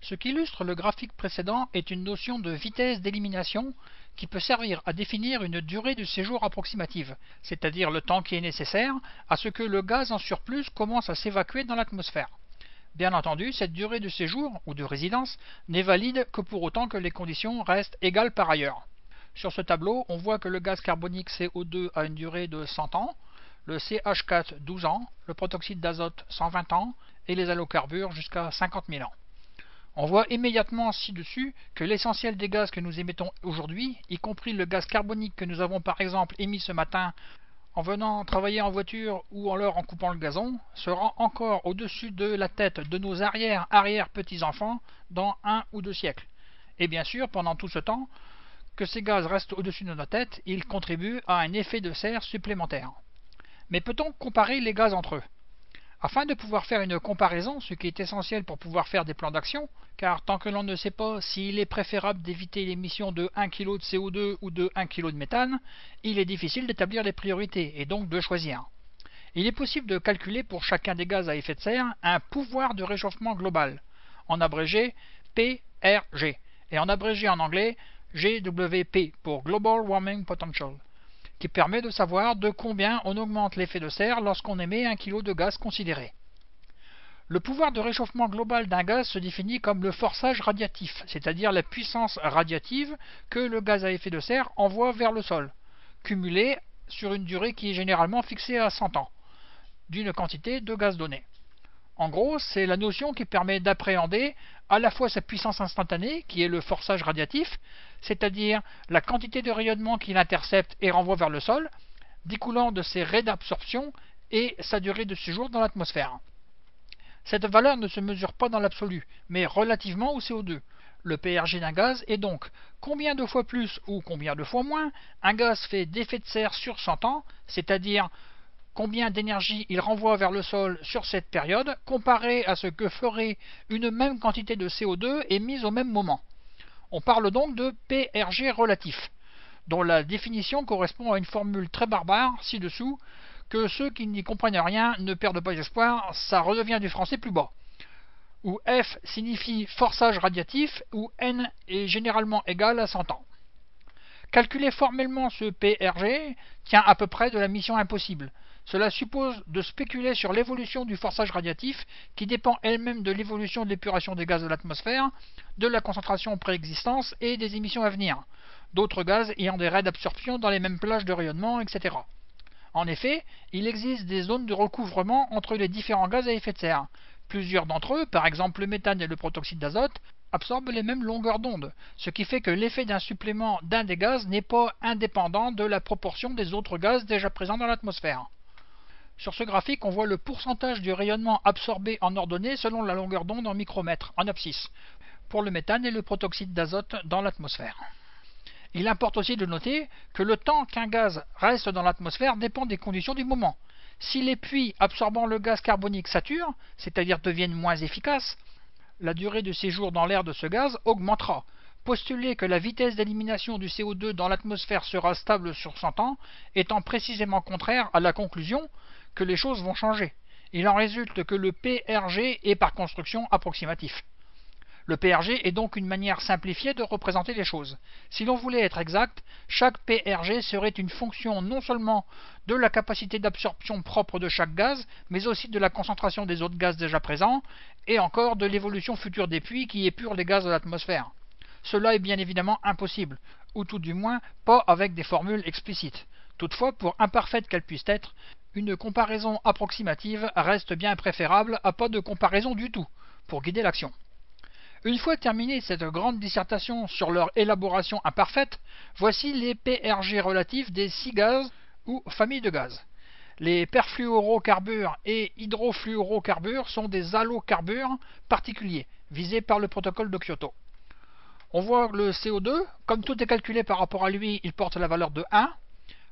Ce qu'illustre le graphique précédent est une notion de vitesse d'élimination qui peut servir à définir une durée de séjour approximative, c'est-à-dire le temps qui est nécessaire à ce que le gaz en surplus commence à s'évacuer dans l'atmosphère. Bien entendu, cette durée de séjour ou de résidence n'est valide que pour autant que les conditions restent égales par ailleurs. Sur ce tableau, on voit que le gaz carbonique CO2 a une durée de 100 ans, le CH4 12 ans, le protoxyde d'azote 120 ans et les halocarbures jusqu'à 50 000 ans. On voit immédiatement ci-dessus que l'essentiel des gaz que nous émettons aujourd'hui, y compris le gaz carbonique que nous avons par exemple émis ce matin en venant travailler en voiture ou alors en coupant le gazon, sera encore au-dessus de la tête de nos arrière-petits-enfants dans 1 ou 2 siècles. Et bien sûr, pendant tout ce temps que ces gaz restent au-dessus de nos têtes, ils contribuent à un effet de serre supplémentaire. Mais peut-on comparer les gaz entre eux ? Afin de pouvoir faire une comparaison, ce qui est essentiel pour pouvoir faire des plans d'action, car tant que l'on ne sait pas s'il est préférable d'éviter l'émission de 1 kg de CO2 ou de 1 kg de méthane, il est difficile d'établir les priorités et donc de choisir. Il est possible de calculer pour chacun des gaz à effet de serre un pouvoir de réchauffement global, en abrégé PRG, et en abrégé en anglais GWP pour Global Warming Potential, qui permet de savoir de combien on augmente l'effet de serre lorsqu'on émet 1 kg de gaz considéré. Le pouvoir de réchauffement global d'un gaz se définit comme le forçage radiatif, c'est-à-dire la puissance radiative que le gaz à effet de serre envoie vers le sol, cumulée sur une durée qui est généralement fixée à 100 ans, d'une quantité de gaz donnée. En gros, c'est la notion qui permet d'appréhender à la fois sa puissance instantanée, qui est le forçage radiatif, c'est-à-dire la quantité de rayonnement qu'il intercepte et renvoie vers le sol, découlant de ses raies d'absorption et sa durée de séjour dans l'atmosphère. Cette valeur ne se mesure pas dans l'absolu, mais relativement au CO2. Le PRG d'un gaz est donc combien de fois plus ou combien de fois moins un gaz fait d'effet de serre sur 100 ans, c'est-à-dire combien d'énergie il renvoie vers le sol sur cette période, comparé à ce que ferait une même quantité de CO2 émise au même moment. On parle donc de PRG relatif, dont la définition correspond à une formule très barbare ci-dessous, que ceux qui n'y comprennent rien ne perdent pas espoir, ça redevient du français plus bas, où F signifie forçage radiatif, où N est généralement égal à 100 ans. Calculer formellement ce PRG tient à peu près de la mission impossible. Cela suppose de spéculer sur l'évolution du forçage radiatif qui dépend elle-même de l'évolution de l'épuration des gaz de l'atmosphère, de la concentration préexistence et des émissions à venir, d'autres gaz ayant des raies d'absorption dans les mêmes plages de rayonnement, etc. En effet, il existe des zones de recouvrement entre les différents gaz à effet de serre. Plusieurs d'entre eux, par exemple le méthane et le protoxyde d'azote, absorbent les mêmes longueurs d'onde, ce qui fait que l'effet d'un supplément d'un des gaz n'est pas indépendant de la proportion des autres gaz déjà présents dans l'atmosphère. Sur ce graphique, on voit le pourcentage du rayonnement absorbé en ordonnée selon la longueur d'onde en micromètres, en abscisse, pour le méthane et le protoxyde d'azote dans l'atmosphère. Il importe aussi de noter que le temps qu'un gaz reste dans l'atmosphère dépend des conditions du moment. Si les puits absorbant le gaz carbonique saturent, c'est-à-dire deviennent moins efficaces, la durée de séjour dans l'air de ce gaz augmentera. Postuler que la vitesse d'élimination du CO2 dans l'atmosphère sera stable sur 100 ans étant précisément contraire à la conclusion que les choses vont changer. Il en résulte que le PRG est par construction approximatif. Le PRG est donc une manière simplifiée de représenter les choses. Si l'on voulait être exact, chaque PRG serait une fonction non seulement de la capacité d'absorption propre de chaque gaz, mais aussi de la concentration des autres gaz déjà présents, et encore de l'évolution future des puits qui épurent les gaz de l'atmosphère. Cela est bien évidemment impossible, ou tout du moins pas avec des formules explicites. Toutefois, pour imparfaite qu'elle puisse être, une comparaison approximative reste bien préférable à pas de comparaison du tout, pour guider l'action. Une fois terminée cette grande dissertation sur leur élaboration imparfaite, voici les PRG relatifs des 6 gaz ou familles de gaz. Les perfluorocarbures et hydrofluorocarbures sont des halocarbures particuliers, visés par le protocole de Kyoto. On voit le CO2, comme tout est calculé par rapport à lui, il porte la valeur de 1,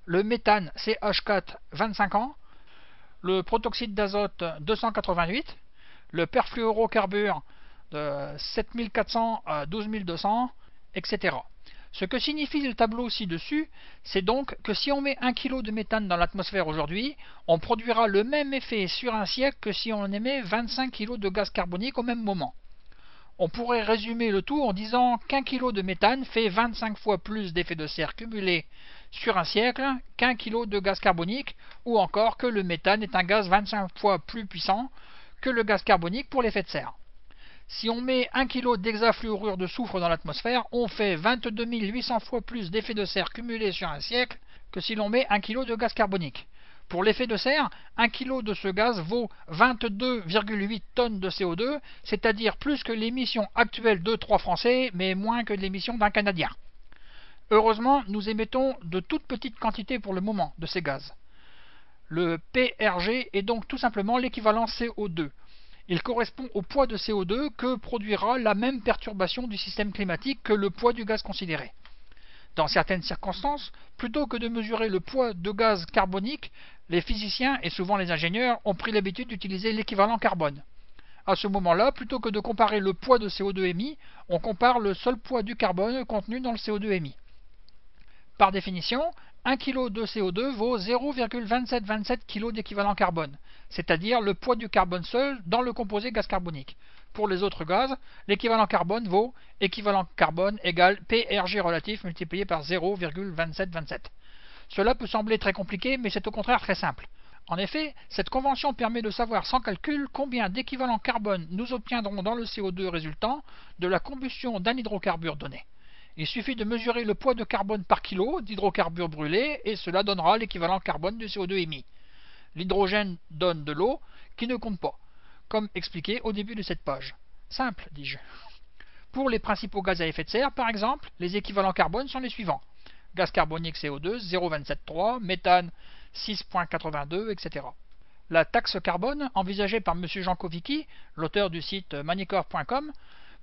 le méthane CH4 25 ans, le protoxyde d'azote 288, le perfluorocarbure de 7400 à 12200, etc. Ce que signifie le tableau ci-dessus, c'est donc que si on met 1 kg de méthane dans l'atmosphère aujourd'hui, on produira le même effet sur un siècle que si on émet 25 kg de gaz carbonique au même moment. On pourrait résumer le tout en disant qu'un kilo de méthane fait 25 fois plus d'effet de serre cumulé sur un siècle qu'un kilo de gaz carbonique, ou encore que le méthane est un gaz 25 fois plus puissant que le gaz carbonique pour l'effet de serre. Si on met 1 kg d'hexafluorure de soufre dans l'atmosphère, on fait 22 800 fois plus d'effet de serre cumulé sur un siècle que si l'on met 1 kg de gaz carbonique. Pour l'effet de serre, 1 kg de ce gaz vaut 22,8 tonnes de CO2, c'est-à-dire plus que l'émission actuelle de 3 Français, mais moins que l'émission d'un Canadien. Heureusement, nous émettons de toutes petites quantités pour le moment de ces gaz. Le PRG est donc tout simplement l'équivalent CO2. Il correspond au poids de CO2 que produira la même perturbation du système climatique que le poids du gaz considéré. Dans certaines circonstances, plutôt que de mesurer le poids de gaz carbonique, les physiciens et souvent les ingénieurs ont pris l'habitude d'utiliser l'équivalent carbone. À ce moment-là, plutôt que de comparer le poids de CO2 émis, on compare le seul poids du carbone contenu dans le CO2 émis. Par définition, 1 kg de CO2 vaut 0,2727 kg d'équivalent carbone, c'est-à-dire le poids du carbone seul dans le composé gaz carbonique. Pour les autres gaz, l'équivalent carbone vaut équivalent carbone égale PRG relatif multiplié par 0,2727. Cela peut sembler très compliqué, mais c'est au contraire très simple. En effet, cette convention permet de savoir sans calcul combien d'équivalent carbone nous obtiendrons dans le CO2 résultant de la combustion d'un hydrocarbure donné. Il suffit de mesurer le poids de carbone par kilo d'hydrocarbures brûlés et cela donnera l'équivalent carbone du CO2 émis. L'hydrogène donne de l'eau qui ne compte pas, comme expliqué au début de cette page. Simple, dis-je. Pour les principaux gaz à effet de serre, par exemple, les équivalents carbone sont les suivants. Gaz carbonique CO2 0,273, méthane 6,82, etc. La taxe carbone, envisagée par M. Jancovici, l'auteur du site manicorp.com,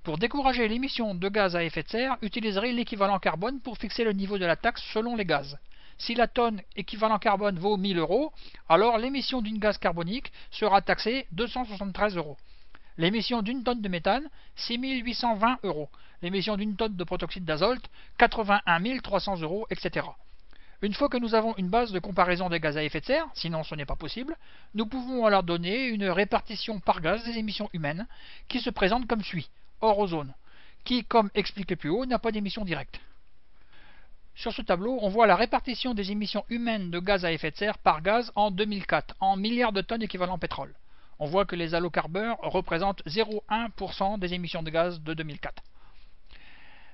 pour décourager l'émission de gaz à effet de serre, utiliserait l'équivalent carbone pour fixer le niveau de la taxe selon les gaz. Si la tonne équivalent carbone vaut 1000 €, alors l'émission d'une gaz carbonique sera taxée 273 €. L'émission d'une tonne de méthane, 6820 €. L'émission d'une tonne de protoxyde d'azote, 81 300 €, etc. Une fois que nous avons une base de comparaison des gaz à effet de serre, sinon ce n'est pas possible, nous pouvons alors donner une répartition par gaz des émissions humaines qui se présente comme suit. Or ozone, qui, comme expliqué plus haut, n'a pas d'émission directe. Sur ce tableau, on voit la répartition des émissions humaines de gaz à effet de serre par gaz en 2004, en milliards de tonnes équivalent pétrole. On voit que les halocarbures représentent 0,1% des émissions de gaz de 2004.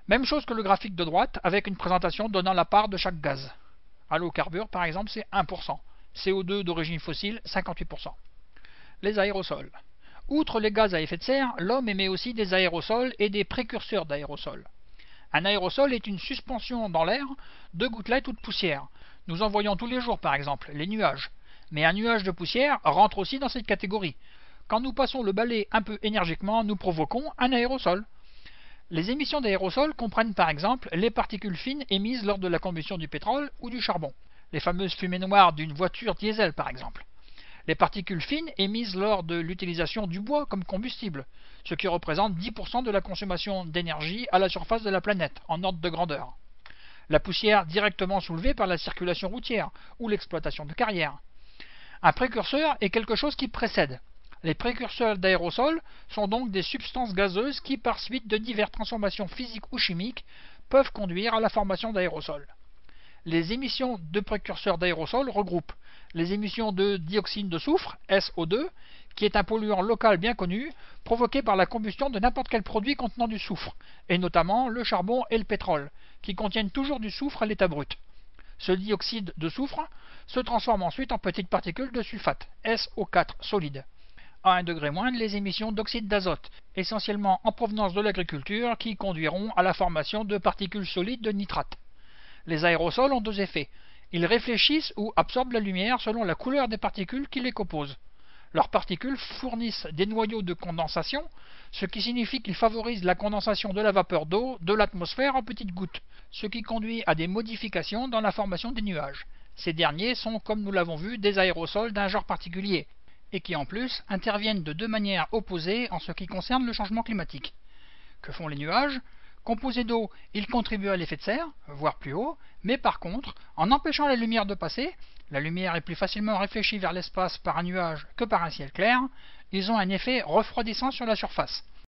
Même chose que le graphique de droite, avec une présentation donnant la part de chaque gaz. Halocarbures, par exemple, c'est 1%. CO2 d'origine fossile, 58%. Les aérosols. Outre les gaz à effet de serre, l'homme émet aussi des aérosols et des précurseurs d'aérosols. Un aérosol est une suspension dans l'air de gouttelettes ou de poussière. Nous en voyons tous les jours par exemple, les nuages. Mais un nuage de poussière rentre aussi dans cette catégorie. Quand nous passons le balai un peu énergiquement, nous provoquons un aérosol. Les émissions d'aérosols comprennent par exemple les particules fines émises lors de la combustion du pétrole ou du charbon. Les fameuses fumées noires d'une voiture diesel par exemple. Les particules fines émises lors de l'utilisation du bois comme combustible, ce qui représente 10% de la consommation d'énergie à la surface de la planète, en ordre de grandeur. La poussière directement soulevée par la circulation routière ou l'exploitation de carrières. Un précurseur est quelque chose qui précède. Les précurseurs d'aérosols sont donc des substances gazeuses qui, par suite de diverses transformations physiques ou chimiques, peuvent conduire à la formation d'aérosols. Les émissions de précurseurs d'aérosols regroupent les émissions de dioxyde de soufre, SO2, qui est un polluant local bien connu, provoqué par la combustion de n'importe quel produit contenant du soufre, et notamment le charbon et le pétrole, qui contiennent toujours du soufre à l'état brut. Ce dioxyde de soufre se transforme ensuite en petites particules de sulfate, SO4 solide. À 1 degré moindre, les émissions d'oxyde d'azote, essentiellement en provenance de l'agriculture, qui conduiront à la formation de particules solides de nitrate. Les aérosols ont deux effets. Ils réfléchissent ou absorbent la lumière selon la couleur des particules qui les composent. Leurs particules fournissent des noyaux de condensation, ce qui signifie qu'ils favorisent la condensation de la vapeur d'eau de l'atmosphère en petites gouttes, ce qui conduit à des modifications dans la formation des nuages. Ces derniers sont, comme nous l'avons vu, des aérosols d'un genre particulier, et qui en plus interviennent de deux manières opposées en ce qui concerne le changement climatique. Que font les nuages ? Composés d'eau, ils contribuent à l'effet de serre, voire plus haut, mais par contre, en empêchant la lumière de passer, la lumière est plus facilement réfléchie vers l'espace par un nuage que par un ciel clair, ils ont un effet refroidissant sur la surface.